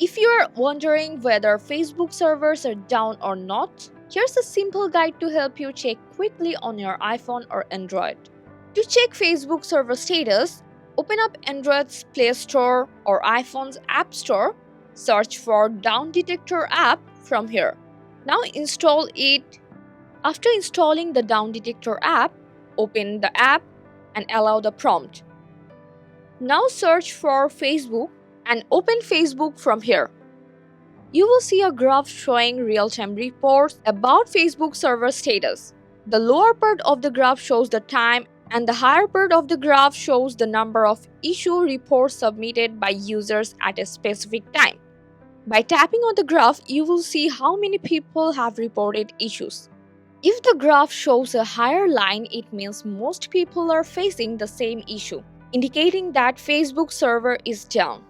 If you are wondering whether Facebook servers are down or not, here's a simple guide to help you check quickly on your iPhone or Android. To check Facebook server status, open up Android's Play Store or iPhone's App Store, search for Down Detector app from here. Now install it. After installing the Down Detector app, open the app and allow the prompt. Now search for Facebook and open Facebook from here. You will see a graph showing real-time reports about Facebook server status. The lower part of the graph shows the time and the higher part of the graph shows the number of issue reports submitted by users at a specific time. By tapping on the graph, you will see how many people have reported issues. If the graph shows a higher line, it means most people are facing the same issue, indicating that Facebook server is down.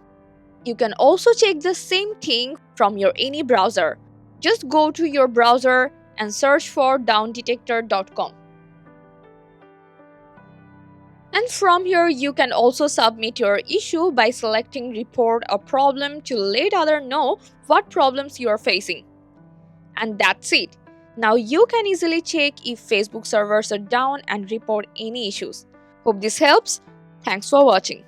You can also check the same thing from your any browser. Just go to your browser and search for downdetector.com. And from here, you can also submit your issue by selecting Report a Problem to let others know what problems you are facing. And that's it. Now you can easily check if Facebook servers are down and report any issues. Hope this helps. Thanks for watching.